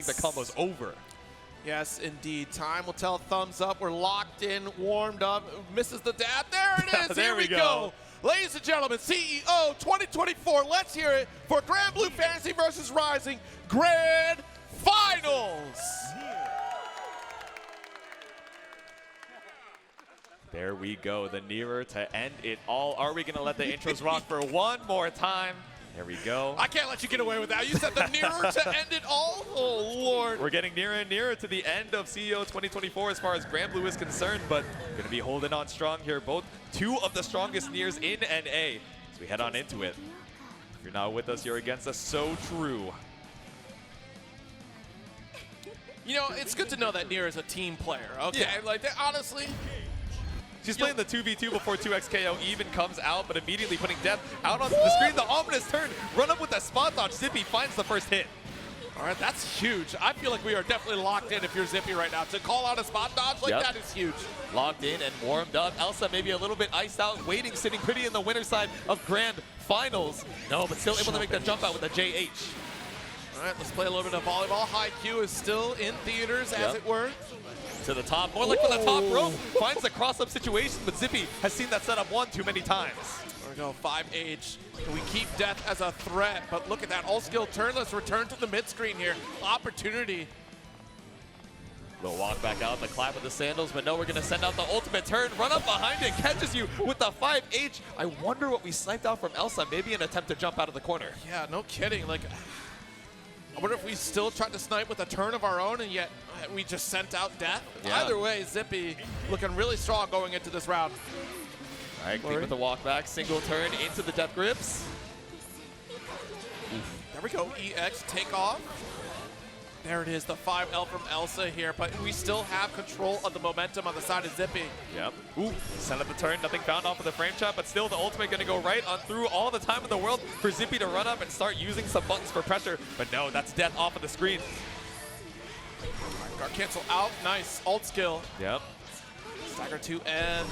the combo's over. Yes, indeed. Time will tell. Thumbs up. We're locked in, warmed up. Misses the dab. There it is. There Here we we go. Ladies and gentlemen, CEO 2024. Let's hear it for Grand Blue Fantasy versus Rising Grand Finals. There we go. The nearer to end it all. Are we going to let the intros rock for one more time? There we go. I can't let you get away with that. You said the nearer to end it all? Oh, Lord. We're getting nearer and nearer to the end of CEO 2024 as far as Grand Blue is concerned, but going to be holding on strong here. Both two of the strongest Niers in NA as we head on into it. If you're not with us, you're against us. So true. You know, it's good to know that Nier is a team player, okay? Yeah. Like, honestly, She's playing the 2v2 before 2xKO even comes out, but immediately putting Death out onto the screen. The ominous turn, run up with the spot dodge. Zippy finds the first hit. all right, that's huge. I feel like we are definitely locked in if you're Zippy right now. To call out a spot dodge like that is huge. Locked in and warmed up. Elsa maybe a little bit iced out, waiting, sitting pretty in the winner's side of Grand Finals. No, but still able to make the jump out with the JH. All right, let's play a little bit of volleyball. High Q is still in theaters, as it were. To the top, more like for the top rope. Finds the cross-up situation, but Zippy has seen that setup one too many times. There we go, 5H. We keep Death as a threat, but look at that all-skill turn. Let's return to the mid-screen here. Opportunity. We'll walk back out, the clap of the sandals, but no, we're gonna send out the ultimate turn. Run up behind it, catches you with the 5H. I wonder what we sniped out from Elsa. Maybe an attempt to jump out of the corner. Yeah, no kidding. Like, I wonder if we still tried to snipe with a turn of our own and yet we just sent out Death. Yeah. Either way, Zippy looking really strong going into this round. All right, clean with the walk back, single turn into the Death grips. There we go, EX take off. There it is, the 5L from Elsa here, but we still have control of the momentum on the side of Zippy. Yep. Ooh, send up the turn, nothing found off of the frame trap, but still the ultimate gonna go right on through all the time in the world for Zippy to run up and start using some buttons for pressure. But no, that's Death off of the screen. Guard cancel out, nice, ult skill. Yep. Stagger 2, and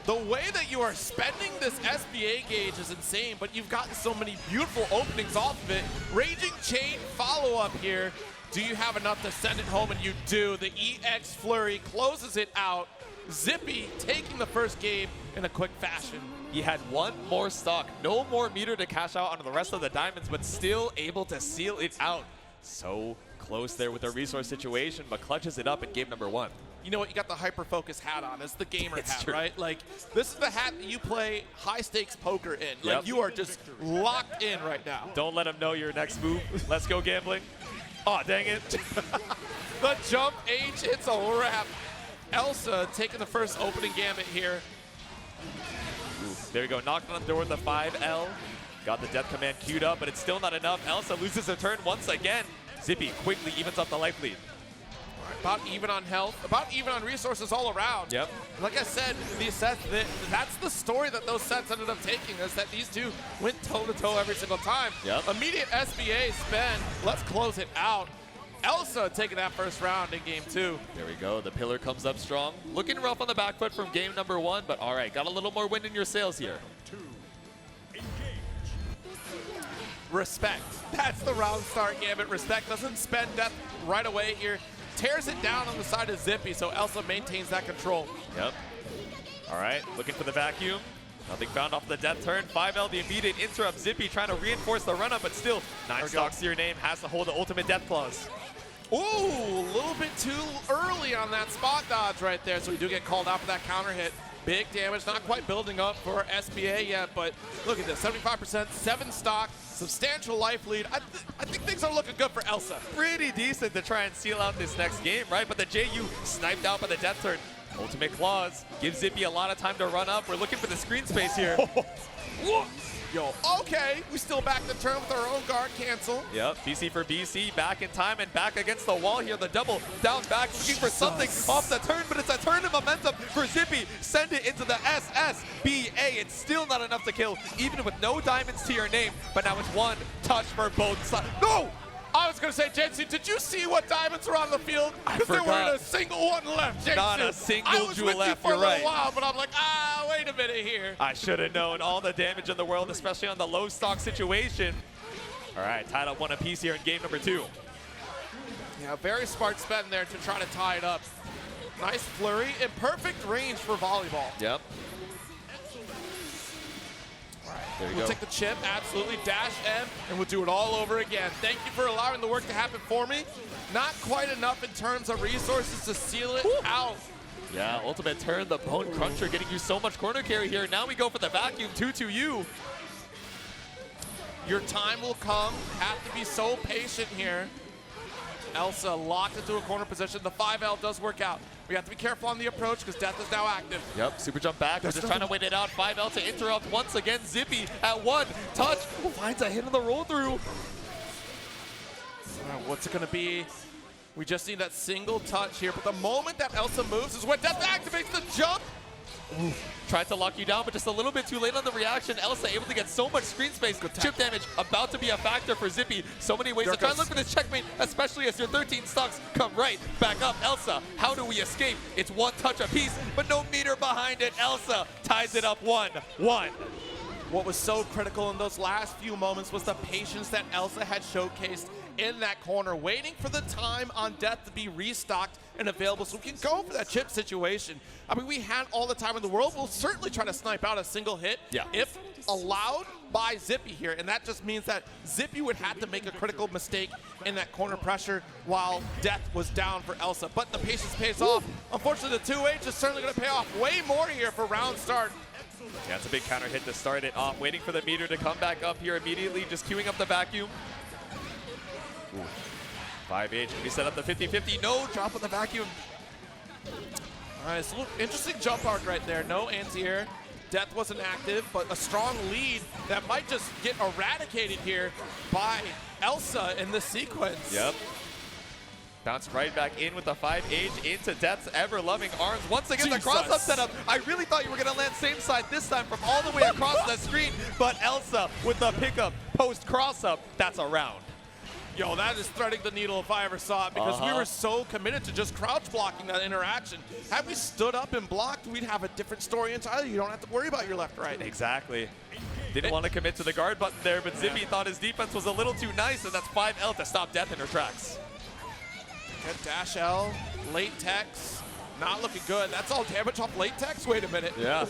the way that you are spending this SBA gauge is insane, but you've gotten so many beautiful openings off of it. Raging Chain follow-up here. Do you have enough to send it home? And you do. The EX Flurry closes it out. Zippy taking the first game in a quick fashion. He had one more stock, no more meter to cash out on the rest of the diamonds, but still able to seal it out. So close there with the resource situation, but clutches it up in game number one. You know what? You got the hyper-focus hat on. It's the gamer It's hat, true. right? Like, this is the hat that you play high-stakes poker in. Like, Yep. you are just locked in right now. Don't let him know your next move. Let's go gambling. Oh, dang it. The jump H, it's a wrap. Elsa taking the first opening gambit here. Ooh, there you go, knocked on the door with the 5L. Got the death command queued up, but it's still not enough. Elsa loses her turn once again. Zippy quickly evens up the life lead. About even on health, about even on resources all around. Yep. Like I said, these sets, that's the story that those sets ended up taking, is that these two went toe-to-toe every single time. Yep. Immediate SBA spend, let's close it out. Elsa taking that first round in game 2. There we go, the pillar comes up strong. Looking rough on the back foot from game number 1, but all right, got a little more wind in your sails here. Respect. That's the round start gambit. Respect doesn't spend death right away here. Tears it down on the side of Zippy, so Elsa maintains that control. Yep. All right, looking for the vacuum. Nothing found off the death turn. 5L, the immediate interrupt. Zippy trying to reinforce the run-up, but still, 9 stocks to your name, has to hold the ultimate death clause. Ooh, a little bit too early on that spot dodge right there, so we do get called out for that counter hit. Big damage, not quite building up for SBA yet, but look at this, 75%, 7 stock, substantial life lead. I think things are looking good for Elsa. Pretty decent to try and seal out this next game, right? But the JU sniped out by the death turn. Ultimate clause gives Zippy a lot of time to run up. We're looking for the screen space here. Yo, okay, we still back the turn with our own guard cancel. Yep, BC for BC, back in time and back against the wall here. The double down back, looking for something off the turn, but it's a turn of momentum for Zippy. Send it into the SSBA. It's still not enough to kill, even with no diamonds to your name, but now it's one touch for both sides. No! I was going to say, Jensen, did you see what diamonds were on the field? Because there weren't a single one left, Jensen. Not a single jewel left, I was with you for a you're little while, but I'm like, wait a minute here. I should have known all the damage in the world, especially on the low stock situation. All right, tied up 1 apiece here in game number 2. Yeah, very smart spend there to try to tie it up. Nice flurry and perfect range for volleyball. Yep. There you We'll go. take the chip, absolutely, dash M, and we'll do it all over again. Thank you for allowing the work to happen for me. Not quite enough in terms of resources to seal it out. Yeah, ultimate turn, the Bone Cruncher getting you so much corner carry here. Now we go for the vacuum 2-2-U. Your time will come. Have to be so patient here. Elsa locked into a corner position. The 5L does work out. We have to be careful on the approach because Death is now active. Yep, super jump back. We're just trying to wait it out. 5L to interrupt once again. Zippy at one touch. Finds a hit on the roll through. What's it going to be? We just need that single touch here. But the moment that Elsa moves is when Death activates the jump. Ooh. Tried to lock you down, but just a little bit too late on the reaction. Elsa able to get so much screen space. Chip damage about to be a factor for Zippy. So many ways to try and look for this checkmate, especially as your 13 stocks come right back up. Elsa, how do we escape? It's one touch apiece, but no meter behind it. Elsa ties it up 1-1. What was so critical in those last few moments was the patience that Elsa had showcased in that corner, waiting for the time on Death to be restocked and available so we can go for that chip situation. I mean, we had all the time in the world. We'll certainly try to snipe out a single hit if allowed by Zippy here, and that just means that Zippy would have to make a critical mistake in that corner pressure while Death was down for Elsa. But the patience pays off. Unfortunately, the 2H is certainly going to pay off way more here for round start. Yeah, it's a big counter hit to start it off. Waiting for the meter to come back up here immediately, just queuing up the vacuum. Ooh. 5H, can we set up the 50-50? No, drop on the vacuum. All right, so interesting jump arc right there. No anti-air. Death wasn't active, but a strong lead that might just get eradicated here by Elsa in this sequence. Yep. Bounced right back in with the 5H into Death's ever-loving arms. Once again, the cross-up setup. I really thought you were going to land same side this time from all the way across the screen, but Elsa with the pickup post-cross-up, that's a round. Yo, that is threading the needle if I ever saw it, because we were so committed to just crouch blocking that interaction. Had we stood up and blocked, we'd have a different story entirely. You don't have to worry about your left, right. Exactly. Didn't want to commit to the guard button there, but Zippy thought his defense was a little too nice, and that's 5L to stop Death in her tracks. Good dash L, latex, not looking good. That's all damage off latex? Wait a minute. Yeah.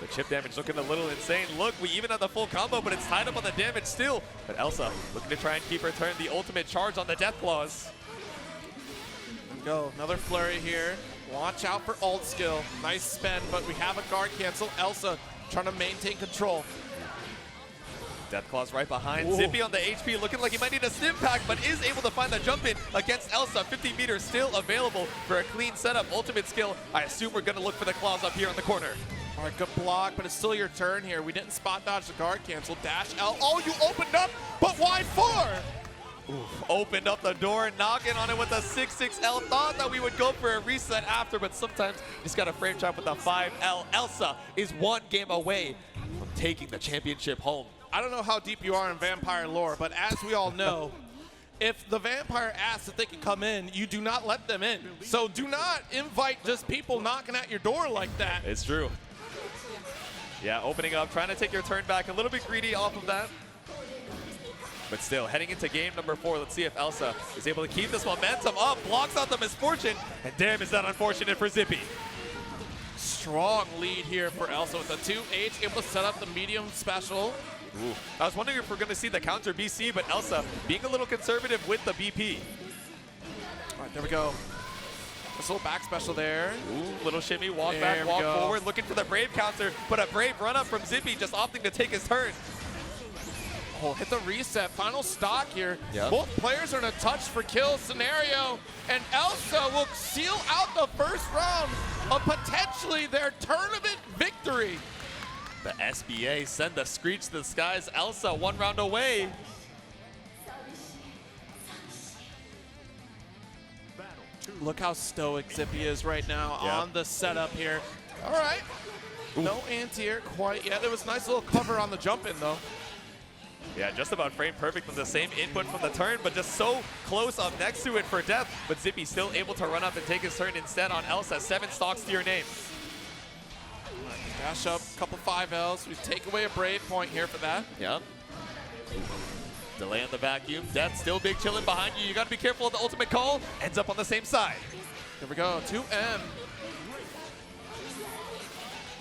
The chip damage looking a little insane. Look, we even have the full combo, but it's tied up on the damage still. But Elsa looking to try and keep her turn the ultimate charge on the Death Claws. There we go, another flurry here. Watch out for ult skill. Nice spend, but we have a guard cancel. Elsa trying to maintain control. Death Claws right behind. Ooh. Zippy on the HP looking like he might need a stim pack, but is able to find the jump in against Elsa. 50 meters still available for a clean setup. Ultimate skill. I assume we're going to look for the claws up here in the corner. All right, good block, but it's still your turn here. We didn't spot dodge the guard cancel. Dash L. Oh, you opened up, but why 4? Oof. Opened up the door, knocking on it with a 6-6L. Thought that we would go for a reset after, but sometimes you just got a frame trap with a 5L. Elsa is one game away from taking the championship home. I don't know how deep you are in vampire lore, but as we all know, if the vampire asks if they can come in, you do not let them in. So do not invite just people knocking at your door like that. It's true. Yeah, opening up, trying to take your turn back. A little bit greedy off of that. But still, heading into game number 4, let's see if Elsa is able to keep this momentum up, blocks out the misfortune, and damn, is that unfortunate for Zippy. Strong lead here for Elsa with a 2H, able to set up the medium special. Ooh. I was wondering if we're going to see the counter BC, but Elsa being a little conservative with the BP. All right, there we go. This little back special there. Ooh, little shimmy, walk back, walk forward, looking for the Brave counter, but a Brave run up from Zippy, just opting to take his turn. Oh, hit the reset, final stock here. Yep. Both players are in a touch for kill scenario, and Elsa will seal out the first round of potentially their tournament victory. The SBA send the screech to the skies. Elsa 1 round away. Look how stoic Zippy is right now on the setup here. All right. Ooh. No anti-air quite yet. There was a nice little cover on the jump in though. Yeah, just about frame perfect with the same input from the turn, but just so close up next to it for Death. But Zippy still able to run up and take his turn instead on Elsa. 7 stocks to your name. Dash up, couple 5Ls. We take away a Brave point here for that. Yep. Delay on the vacuum. Death still big chilling behind you. You got to be careful of the ultimate call. Ends up on the same side. Here we go, 2M.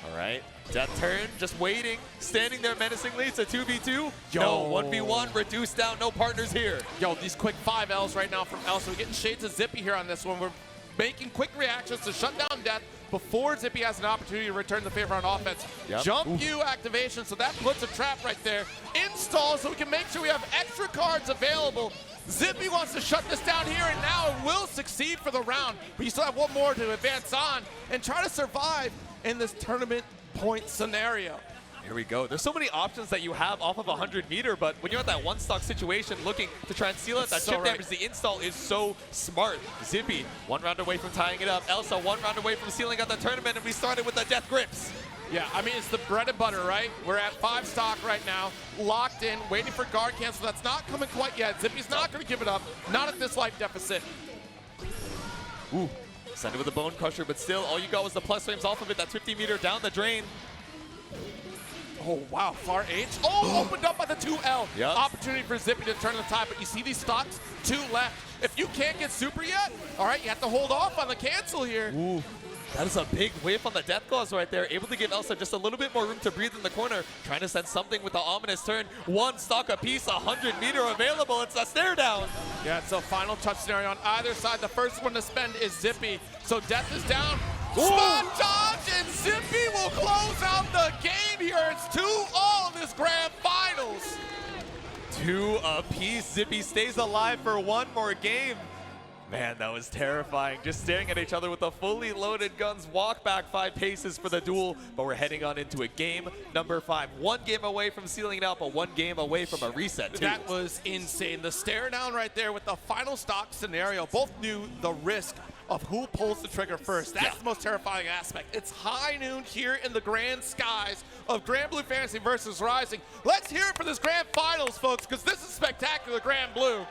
All right. Death turn, just waiting, standing there menacingly. It's a 2v2. No, 1v1, reduced down, no partners here. Yo, these quick 5 Ls right now from Elsa. We're getting shades of Zippy here on this one. We're making quick reactions to shut down Death before Zippy has an opportunity to return the favor on offense. Yep. Jump U activation, so that puts a trap right there. Install, so we can make sure we have extra cards available. Zippy wants to shut this down here, and now it will succeed for the round. But you still have one more to advance on and try to survive in this tournament point scenario. Here we go. There's so many options that you have off of 100 meter, but when you're at that one stock situation looking to try and seal it, that chip damage, the install is so smart. Zippy, 1 round away from tying it up. Elsa, 1 round away from sealing out the tournament, and we started with the death grips. Yeah, I mean, it's the bread and butter, right? We're at 5 stock right now, locked in, waiting for guard cancel. That's not coming quite yet. Zippy's not going to give it up, not at this life deficit. Ooh. Send it with a bone crusher, but still, all you got was the plus frames off of it. That's 50 meter down the drain. Oh, wow, far H. Oh, opened up by the 2L. Yep. Opportunity for Zippy to turn the tide, but you see these stocks? 2 left. If you can't get super yet, all right, you have to hold off on the cancel here. Ooh. That is a big whiff on the death claws right there. Able to give Elsa just a little bit more room to breathe in the corner. Trying to send something with the ominous turn. 1 stock apiece, 100 meter available. It's a stare down. Yeah, it's a final touch scenario on either side. The first one to spend is Zippy. So death is down. Ooh. Spot dodge, and Zippy will close out the game here. It's 2-all in this grand finals. 2 apiece. Zippy stays alive for 1 more game. Man, that was terrifying. Just staring at each other with the fully loaded guns. Walk back 5 paces for the duel, but we're heading on into a game number 5. 1 game away from sealing it out, but 1 game away from a reset, too. That was insane. The stare down right there with the final stock scenario. Both knew the risk of who pulls the trigger first. That's the most terrifying aspect. It's high noon here in the grand skies of Grand Blue Fantasy versus Rising. Let's hear it for this grand finals, folks, because this is spectacular Grand Blue.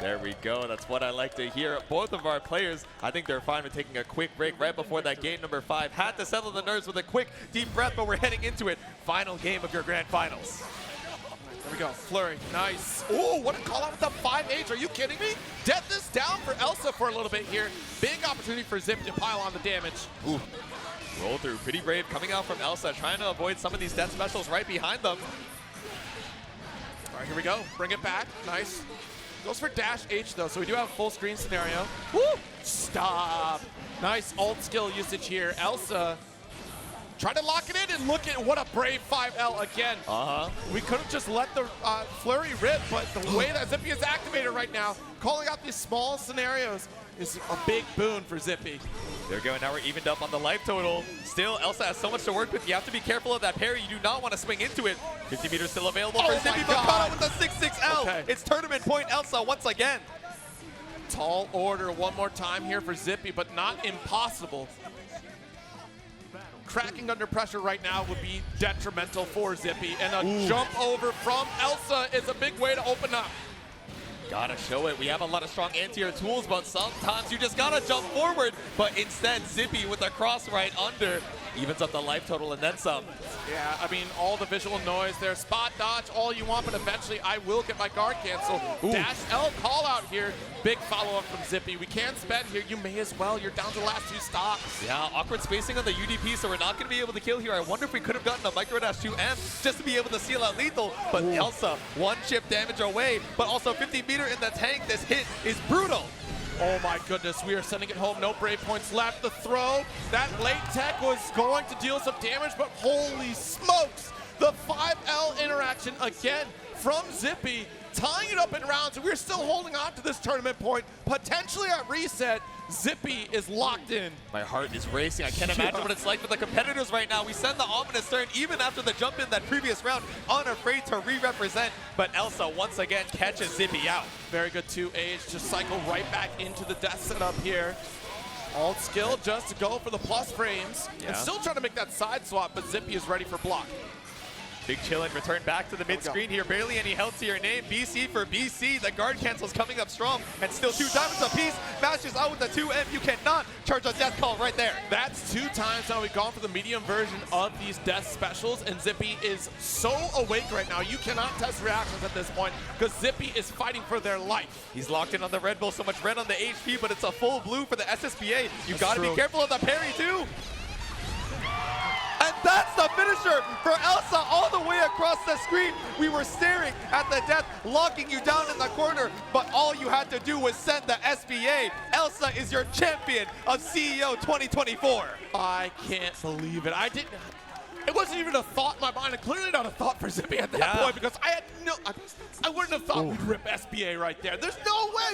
There we go. That's what I like to hear. Both of our players, I think they're fine with taking a quick break right before that game number 5. Had to settle the nerves with a quick, deep breath, but we're heading into it. Final game of your grand finals. There we go. Flurry. Nice. Ooh, what a call out with the 5H. Are you kidding me? Death is down for Elsa for a little bit here. Big opportunity for Zip to pile on the damage. Ooh. Roll through. Pretty brave coming out from Elsa, trying to avoid some of these death specials right behind them. All right, here we go. Bring it back. Nice. Goes for dash H though, so we do have a full screen scenario. Woo! Stop. Nice ult skill usage here. Elsa trying to lock it in, and look at what a brave 5L again. We could have just let the flurry rip, but the way that Zippy is activated right now, calling out these small scenarios is a big boon for Zippy. There we go, now we're evened up on the life total. Still, Elsa has so much to work with. You have to be careful of that parry. You do not want to swing into it. 50 meters still available for Zippy, but caught up with the 6-6L. Okay. It's tournament point Elsa once again. Tall order one more time here for Zippy, but not impossible. Cracking under pressure right now would be detrimental for Zippy, and a jump over from Elsa is a big way to open up. Gotta show it. We have a lot of strong anti-air tools, but sometimes you just gotta jump forward. But instead, Zippy with a cross right under evens up the life total and then some. Yeah, I mean, all the visual noise there. Spot dodge, all you want, but eventually I will get my guard cancel. Dash L call out here. Big follow-up from Zippy. We can't spend here. You may as well. You're down to the last 2 stocks. Yeah, awkward spacing on the UDP, so we're not going to be able to kill here. I wonder if we could have gotten a micro dash 2M just to be able to seal out lethal. But Elsa, 1 chip damage away, but also 50 meter in the tank. This hit is brutal. Oh my goodness, we are sending it home. No brave points left. The throw, that late tech was going to deal some damage, but holy smokes. The 5L interaction again from Zippy, tying it up in rounds. We're still holding on to this tournament point. Potentially at reset, Zippy is locked in. My heart is racing. I can't imagine what it's like for the competitors right now. We send the ominous turn even after the jump in that previous round, unafraid to re-represent. But Elsa once again catches Zippy out. Very good 2H, just cycle right back into the death setup here. Alt skill just to go for the plus frames. And still trying to make that side swap, but Zippy is ready for block. Big Chillin return back to the mid-screen here. Barely any health to your name. BC for BC. The guard cancels coming up strong. And still 2 diamonds apiece. Mashes out with the 2M. You cannot charge a death call right there. That's 2 times now we've gone for the medium version of these death specials, and Zippy is so awake right now. You cannot test reactions at this point because Zippy is fighting for their life. He's locked in on the Red Bull. So much red on the HP, but it's a full blue for the SSBA. You got to be careful of the parry too. And that's the finisher for Elsa all the way across the screen. We were staring at the death, locking you down in the corner, but all you had to do was send the SBA. Elsa is your champion of CEO 2024. I can't believe it. It wasn't even a thought in my mind, and clearly not a thought for Zippy at that point, because I wouldn't have thought we'd rip SBA right there. There's no way